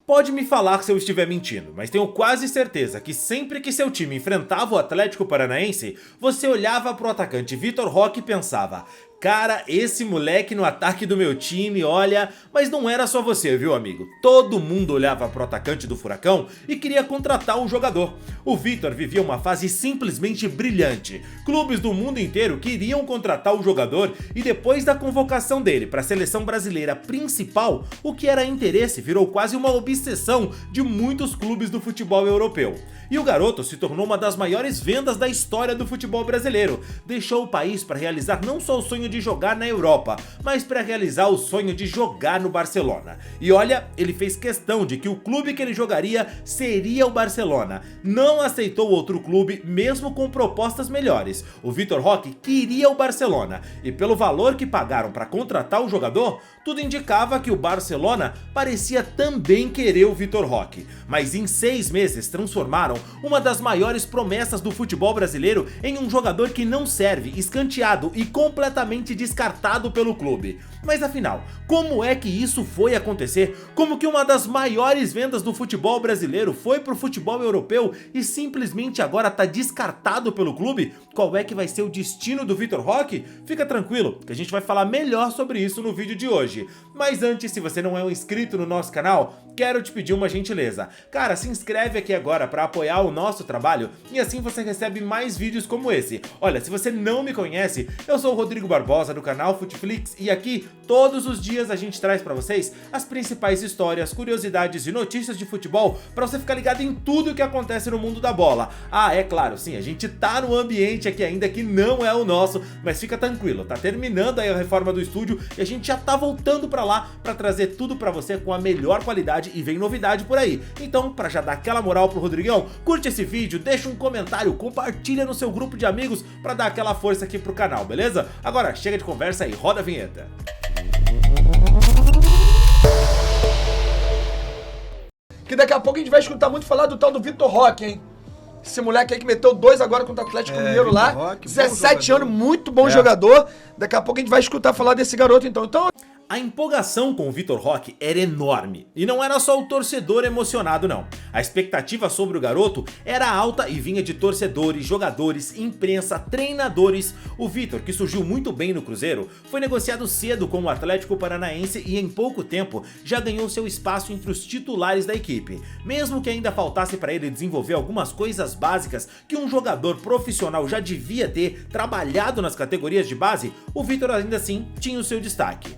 Pode me falar se eu estiver mentindo, mas tenho quase certeza que sempre que seu time enfrentava o Atlético Paranaense, você olhava pro atacante Vitor Roque e pensava: cara, esse moleque no ataque do meu time, olha... Mas não era só você, viu, amigo? Todo mundo olhava pro atacante do Furacão e queria contratar um jogador. O Vitor vivia uma fase simplesmente brilhante. Clubes do mundo inteiro queriam contratar o jogador e depois da convocação dele para a seleção brasileira principal, o que era interesse virou quase uma obsessão de muitos clubes do futebol europeu. E o garoto se tornou uma das maiores vendas da história do futebol brasileiro. Deixou o país para realizar não só o sonho de jogar na Europa, mas para realizar o sonho de jogar no Barcelona. E olha, ele fez questão de que o clube que ele jogaria seria o Barcelona. Não aceitou outro clube, mesmo com propostas melhores. O Vitor Roque queria o Barcelona, e pelo valor que pagaram para contratar o jogador, tudo indicava que o Barcelona parecia também querer o Vitor Roque. Mas em 6 meses transformaram uma das maiores promessas do futebol brasileiro em um jogador que não serve, escanteado e completamente descartado pelo clube. Mas afinal, como é que isso foi acontecer? Como que uma das maiores vendas do futebol brasileiro foi pro futebol europeu e simplesmente agora tá descartado pelo clube? Qual é que vai ser o destino do Vitor Roque? Fica tranquilo, que a gente vai falar melhor sobre isso no vídeo de hoje. Mas antes, se você não é um inscrito no nosso canal, quero te pedir uma gentileza. Cara, se inscreve aqui agora para apoiar o nosso trabalho e assim você recebe mais vídeos como esse. Olha, se você não me conhece, eu sou o Rodrigo Barbosa do canal Futflix e aqui todos os dias a gente traz para vocês as principais histórias, curiosidades e notícias de futebol para você ficar ligado em tudo o que acontece no mundo da bola. Ah, é claro, sim, a gente tá no ambiente aqui ainda que não é o nosso, mas fica tranquilo, tá terminando aí a reforma do estúdio e a gente já tá voltando para lá para trazer tudo para você com a melhor qualidade e vem novidade por aí. Então, para já dar aquela moral pro Rodrigão, curte esse vídeo, deixa um comentário, compartilha no seu grupo de amigos para dar aquela força aqui pro canal, beleza? Agora chega de conversa e roda a vinheta. Que daqui a pouco a gente vai escutar muito falar do tal do Vitor Roque, hein? Esse moleque aí que meteu 2 agora contra o Atlético Mineiro lá. Roque, 17 anos, muito bom jogador. Daqui a pouco a gente vai escutar falar desse garoto então. A empolgação com o Vitor Roque era enorme, e não era só o torcedor emocionado não. A expectativa sobre o garoto era alta e vinha de torcedores, jogadores, imprensa, treinadores. O Vitor, que surgiu muito bem no Cruzeiro, foi negociado cedo com o Atlético Paranaense e em pouco tempo já ganhou seu espaço entre os titulares da equipe. Mesmo que ainda faltasse para ele desenvolver algumas coisas básicas que um jogador profissional já devia ter trabalhado nas categorias de base, o Vitor ainda assim tinha o seu destaque.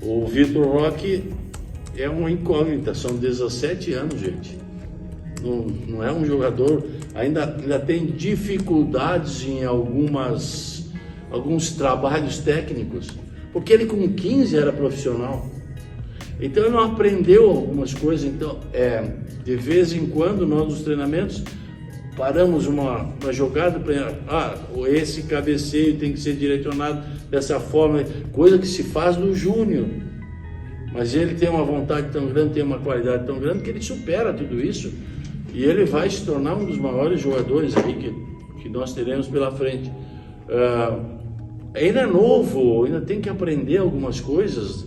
O Vitor Roque é uma incógnita, são 17 anos, gente. Não é um jogador, ainda tem dificuldades em alguns trabalhos técnicos, porque ele com 15 era profissional. Então ele não aprendeu algumas coisas, então de vez em quando nós nos treinamentos paramos uma jogada para esse cabeceio tem que ser direcionado dessa forma, coisa que se faz no júnior, mas ele tem uma vontade tão grande, tem uma qualidade tão grande que ele supera tudo isso e ele vai se tornar um dos maiores jogadores aí que nós teremos pela frente. Ainda é novo, ainda tem que aprender algumas coisas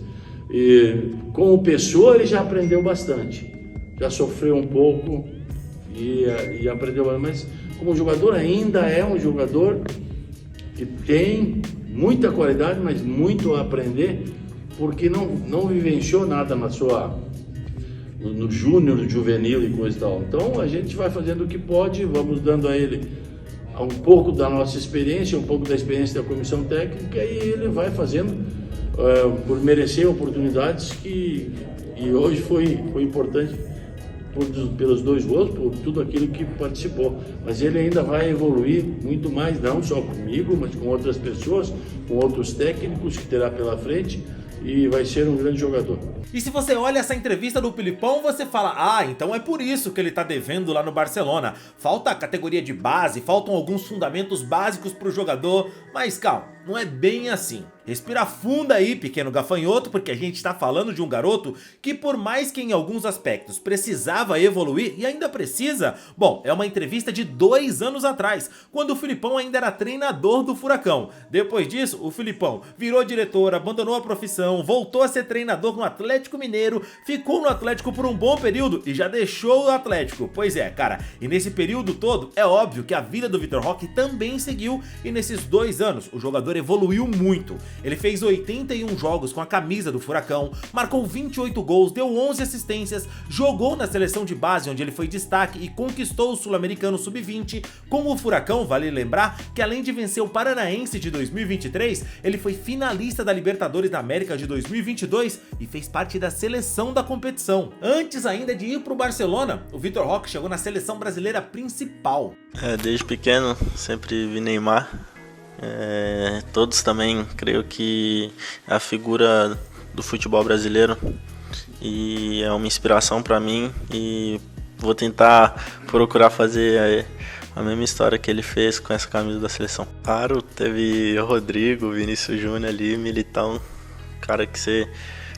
e como pessoa ele já aprendeu bastante, já sofreu um pouco e aprendeu, mas como jogador ainda é um jogador que tem muita qualidade, mas muito a aprender, porque não vivenciou nada no júnior, no juvenil e coisa e tal. Então a gente vai fazendo o que pode, vamos dando a ele um pouco da nossa experiência, um pouco da experiência da comissão técnica e ele vai fazendo por merecer oportunidades e hoje foi importante pelos 2 gols, por tudo aquilo que participou, mas ele ainda vai evoluir muito mais, não só comigo, mas com outras pessoas, com outros técnicos que terá pela frente e vai ser um grande jogador. E se você olha essa entrevista do Filipão, você fala, então é por isso que ele tá devendo lá no Barcelona. Falta a categoria de base, faltam alguns fundamentos básicos pro jogador, mas calma. não é bem assim. Respira fundo aí, pequeno gafanhoto, porque a gente tá falando de um garoto que, por mais que em alguns aspectos precisava evoluir, e ainda precisa, bom, é uma entrevista de 2 anos atrás, quando o Filipão ainda era treinador do Furacão. Depois disso, o Filipão virou diretor, abandonou a profissão, voltou a ser treinador no Atlético Mineiro, ficou no Atlético por um bom período e já deixou o Atlético. Pois é, cara, e nesse período todo, é óbvio que a vida do Vitor Roque também seguiu, e nesses 2 anos, o jogador evoluiu muito. Ele fez 81 jogos com a camisa do Furacão, marcou 28 gols, deu 11 assistências, jogou na seleção de base onde ele foi destaque e conquistou o Sul-Americano Sub-20. Com o Furacão, vale lembrar que além de vencer o Paranaense de 2023, ele foi finalista da Libertadores da América de 2022 e fez parte da seleção da competição. Antes ainda de ir para o Barcelona, o Vitor Roque chegou na seleção brasileira principal. Desde pequeno sempre vi Neymar. Todos também, creio que é a figura do futebol brasileiro e é uma inspiração para mim, e vou tentar procurar fazer a mesma história que ele fez com essa camisa da seleção. Claro, teve Rodrigo, Vinícius Júnior ali, Militão, cara que você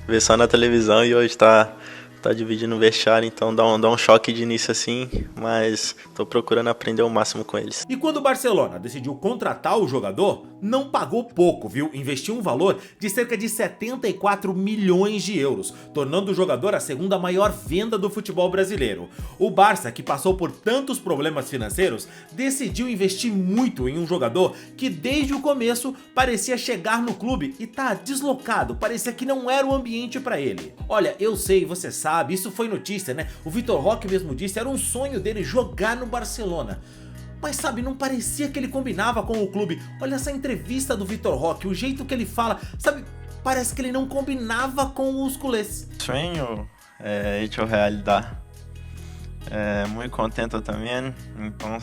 vê só na televisão e hoje tá dividindo o vestiário, então dá um choque de início assim, mas tô procurando aprender o máximo com eles. E quando o Barcelona decidiu contratar o jogador, não pagou pouco, viu? Investiu um valor de cerca de 74 milhões de euros, tornando o jogador a segunda maior venda do futebol brasileiro. O Barça, que passou por tantos problemas financeiros, decidiu investir muito em um jogador que desde o começo parecia chegar no clube e tá deslocado, parecia que não era o ambiente para ele. Olha, eu sei, você sabe, isso foi notícia, né? O Vitor Roque mesmo disse, era um sonho dele jogar no Barcelona. Mas sabe, não parecia que ele combinava com o clube. Olha essa entrevista do Vitor Roque, o jeito que ele fala, sabe, parece que ele não combinava com os culés. Sonho hecho realidade. Muito contento também, então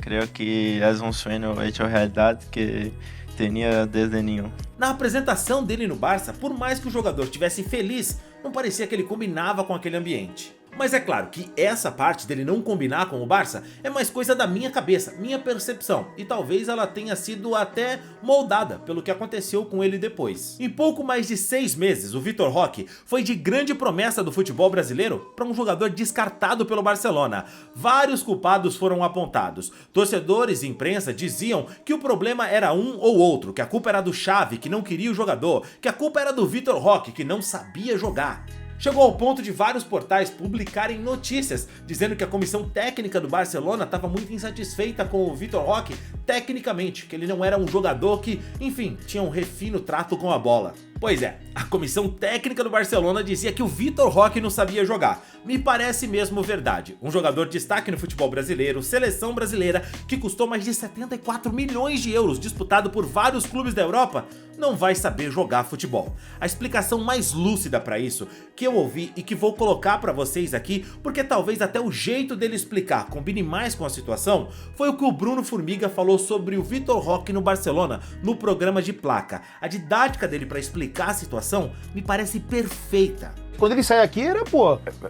creio que é um sonho hecho realidade que tinha desde niño. Na apresentação dele no Barça, por mais que o jogador estivesse feliz, não parecia que ele combinava com aquele ambiente. Mas é claro que essa parte dele não combinar com o Barça é mais coisa da minha cabeça, minha percepção, e talvez ela tenha sido até moldada pelo que aconteceu com ele depois. Em pouco mais de 6 meses, o Vitor Roque foi de grande promessa do futebol brasileiro para um jogador descartado pelo Barcelona. Vários culpados foram apontados. Torcedores e imprensa diziam que o problema era um ou outro, que a culpa era do Xavi, que não queria o jogador, que a culpa era do Vitor Roque, que não sabia jogar. Chegou ao ponto de vários portais publicarem notícias dizendo que a comissão técnica do Barcelona estava muito insatisfeita com o Vitor Roque tecnicamente, que ele não era um jogador que, enfim, tinha um refino trato com a bola. Pois é, a comissão técnica do Barcelona dizia que o Vitor Roque não sabia jogar. Me parece mesmo verdade. Um jogador de destaque no futebol brasileiro, seleção brasileira, que custou mais de 74 milhões de euros, disputado por vários clubes da Europa, não vai saber jogar futebol. A explicação mais lúcida para isso, que eu ouvi e que vou colocar para vocês aqui, porque talvez até o jeito dele explicar combine mais com a situação, foi o que o Bruno Formiga falou sobre o Vitor Roque no Barcelona, no programa de Placa. A didática dele para explicar a situação me parece perfeita. Quando ele sai aqui era,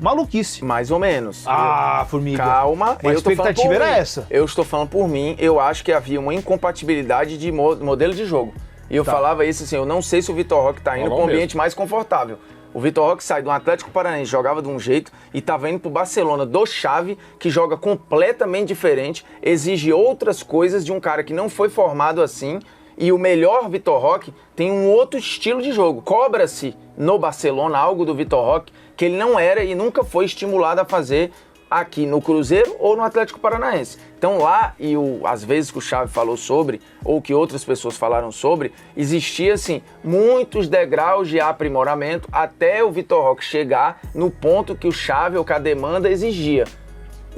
maluquice. Mais ou menos. Formiga. Calma. A expectativa era essa. Eu estou falando por mim, eu acho que havia uma incompatibilidade de modelo de jogo. E eu falava isso assim, eu não sei se o Vitor Roque tá indo para um ambiente mais confortável. O Vitor Roque sai do Atlético Paranaense, jogava de um jeito e estava indo pro Barcelona do Xavi, que joga completamente diferente, exige outras coisas de um cara que não foi formado assim. E o melhor Vitor Roque tem um outro estilo de jogo. Cobra-se no Barcelona algo do Vitor Roque que ele não era e nunca foi estimulado a fazer aqui no Cruzeiro ou no Atlético Paranaense. Então lá, e às vezes que o Xavi falou sobre, ou que outras pessoas falaram sobre, existia assim muitos degraus de aprimoramento até o Vitor Roque chegar no ponto que o Xavi ou que a demanda exigia.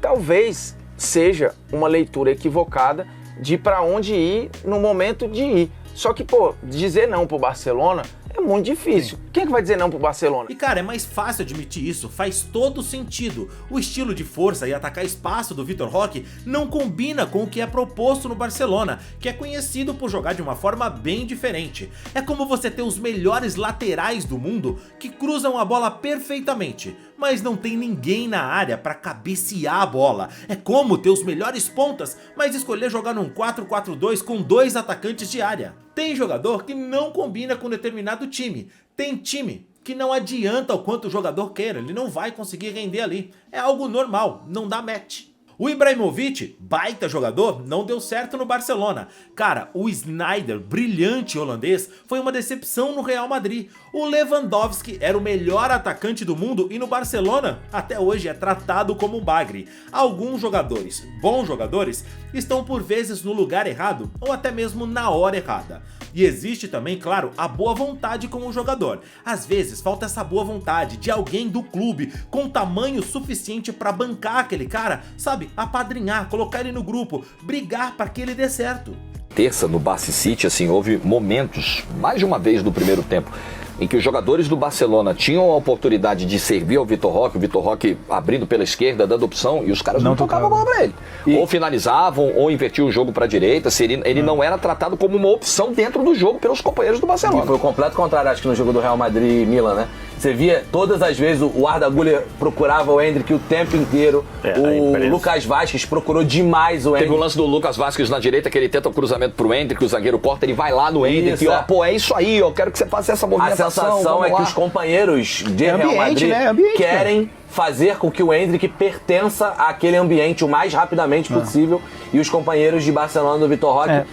Talvez seja uma leitura equivocada de para onde ir no momento de ir. Só que, dizer não pro Barcelona É muito difícil. Quem é que vai dizer não pro Barcelona? E cara, é mais fácil admitir isso, faz todo sentido. O estilo de força e atacar espaço do Vitor Roque não combina com o que é proposto no Barcelona, que é conhecido por jogar de uma forma bem diferente. É como você ter os melhores laterais do mundo que cruzam a bola perfeitamente, mas não tem ninguém na área para cabecear a bola. É como ter os melhores pontas, mas escolher jogar num 4-4-2 com 2 atacantes de área. Tem jogador que não combina com determinado time. Tem time que não adianta o quanto o jogador queira, ele não vai conseguir render ali. É algo normal, não dá match. O Ibrahimovic, baita jogador, não deu certo no Barcelona. Cara, o Sneijder, brilhante holandês, foi uma decepção no Real Madrid. O Lewandowski era o melhor atacante do mundo e no Barcelona, até hoje, é tratado como um bagre. Alguns jogadores, bons jogadores, estão por vezes no lugar errado ou até mesmo na hora errada. E existe também, claro, a boa vontade com o jogador. Às vezes falta essa boa vontade de alguém do clube com tamanho suficiente para bancar aquele cara, sabe? Apadrinhar, colocar ele no grupo, brigar para que ele dê certo. Terça no Barça City, assim, houve momentos, mais de uma vez no primeiro tempo, em que os jogadores do Barcelona tinham a oportunidade de servir ao Vitor Roque, o Vitor Roque abrindo pela esquerda, dando opção, e os caras não tocavam a bola pra ele. Ou finalizavam, ou invertiam o jogo pra direita, ele não era tratado como uma opção dentro do jogo pelos companheiros do Barcelona. E foi o completo contrário, acho que no jogo do Real Madrid e Milan, né? Você via todas as vezes o Arda Güler procurava o Endrick o tempo inteiro, o Lucas Vázquez procurou demais o Endrick. Teve o lance do Lucas Vázquez na direita, que ele tenta o cruzamento pro Endrick, o zagueiro corta, ele vai lá no Endrick, e ó, pô, é isso aí, eu quero que você faça essa movimentação. A sensação é que os companheiros de Real Madrid querem fazer com que o Endrick pertença àquele ambiente o mais rapidamente possível, e os companheiros de Barcelona do Vitor Roque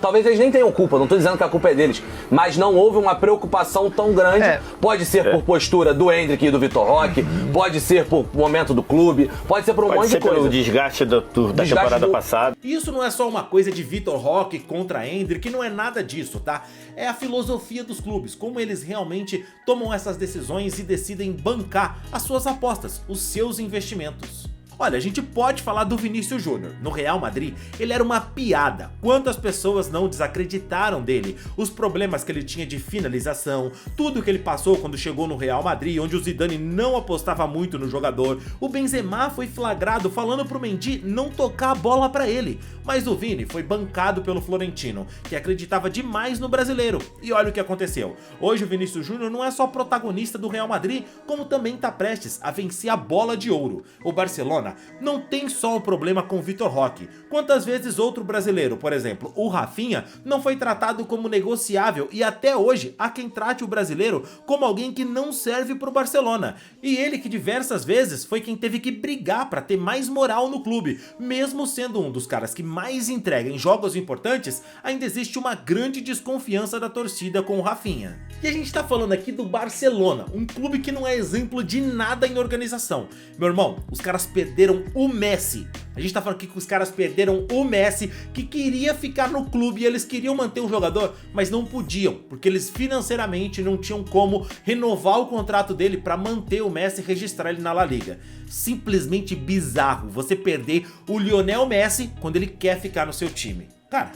talvez eles nem tenham culpa, não estou dizendo que a culpa é deles, mas não houve uma preocupação tão grande. Pode ser por postura do Endrick e do Vitor Roque, pode ser por momento do clube, pode ser por um monte de coisa. Pelo desgaste da temporada passada. Isso não é só uma coisa de Vitor Roque contra Endrick, não é nada disso, tá? É a filosofia dos clubes, como eles realmente tomam essas decisões e decidem bancar as suas apostas, os seus investimentos. Olha, a gente pode falar do Vinícius Júnior. No Real Madrid, ele era uma piada. Quantas pessoas não desacreditaram dele? Os problemas que ele tinha de finalização, tudo que ele passou quando chegou no Real Madrid, onde o Zidane não apostava muito no jogador. O Benzema foi flagrado falando pro Mendy não tocar a bola pra ele. Mas o Vini foi bancado pelo Florentino, que acreditava demais no brasileiro. E olha o que aconteceu. Hoje o Vinícius Júnior não é só protagonista do Real Madrid, como também tá prestes a vencer a bola de ouro. O Barcelona não tem só o problema com o Vitor Roque. Quantas vezes outro brasileiro, por exemplo, o Rafinha, não foi tratado como negociável e até hoje há quem trate o brasileiro como alguém que não serve pro Barcelona. E ele que diversas vezes foi quem teve que brigar para ter mais moral no clube. Mesmo sendo um dos caras que mais entrega em jogos importantes, ainda existe uma grande desconfiança da torcida com o Rafinha. E a gente tá falando aqui do Barcelona, um clube que não é exemplo de nada em organização. Meu irmão, os caras perderam o Messi. A gente tá falando aqui que os caras perderam o Messi, que queria ficar no clube e eles queriam manter o jogador, mas não podiam, porque eles financeiramente não tinham como renovar o contrato dele para manter o Messi e registrar ele na La Liga. Simplesmente bizarro você perder o Lionel Messi quando ele quer ficar no seu time. Cara,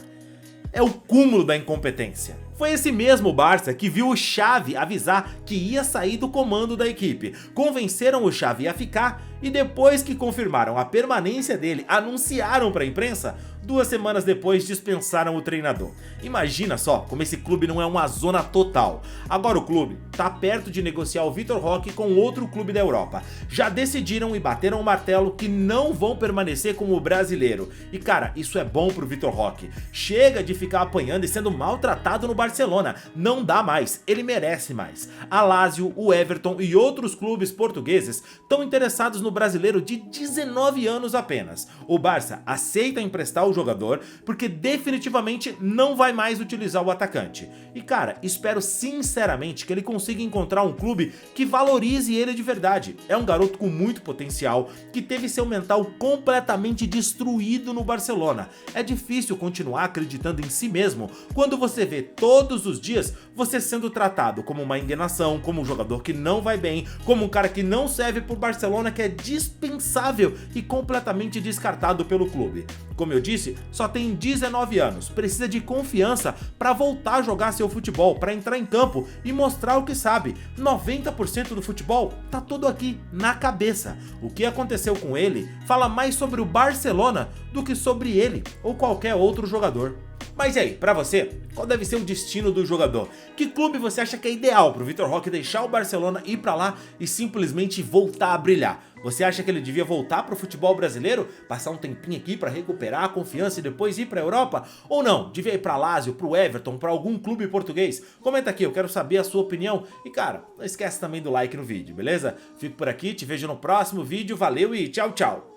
é o cúmulo da incompetência. Foi esse mesmo Barça que viu o Xavi avisar que ia sair do comando da equipe. Convenceram o Xavi a ficar e depois que confirmaram a permanência dele, anunciaram para a imprensa, 2 semanas depois dispensaram o treinador. Imagina só como esse clube não é uma zona total. Agora o clube tá perto de negociar o Vitor Roque com outro clube da Europa. Já decidiram e bateram o martelo que não vão permanecer como brasileiro. E cara, isso é bom pro Vitor Roque. Chega de ficar apanhando e sendo maltratado no Barcelona. Não dá mais, ele merece mais. A Lazio, o Everton e outros clubes portugueses estão interessados no brasileiro de 19 anos apenas. O Barça aceita emprestar o jogador porque definitivamente não vai mais utilizar o atacante. E cara, espero sinceramente que ele consiga encontrar um clube que valorize ele de verdade. É um garoto com muito potencial, que teve seu mental completamente destruído no Barcelona. É difícil continuar acreditando em si mesmo quando você vê todos os dias você sendo tratado como uma enganação, como um jogador que não vai bem, como um cara que não serve pro Barcelona, que é dispensável e completamente descartado pelo clube. Como eu disse, só tem 19 anos, precisa de confiança para voltar a jogar seu futebol, para entrar em campo e mostrar o que sabe. 90% do futebol tá tudo aqui, na cabeça. O que aconteceu com ele fala mais sobre o Barcelona do que sobre ele ou qualquer outro jogador. Mas e aí, pra você, qual deve ser o destino do jogador? Que clube você acha que é ideal pro Vitor Roque deixar o Barcelona, ir pra lá e simplesmente voltar a brilhar? Você acha que ele devia voltar pro futebol brasileiro, passar um tempinho aqui pra recuperar a confiança e depois ir pra Europa? Ou não, devia ir pra Lazio, pro Everton, pra algum clube português? Comenta aqui, eu quero saber a sua opinião. E cara, não esquece também do like no vídeo, beleza? Fico por aqui, te vejo no próximo vídeo, valeu e tchau, tchau!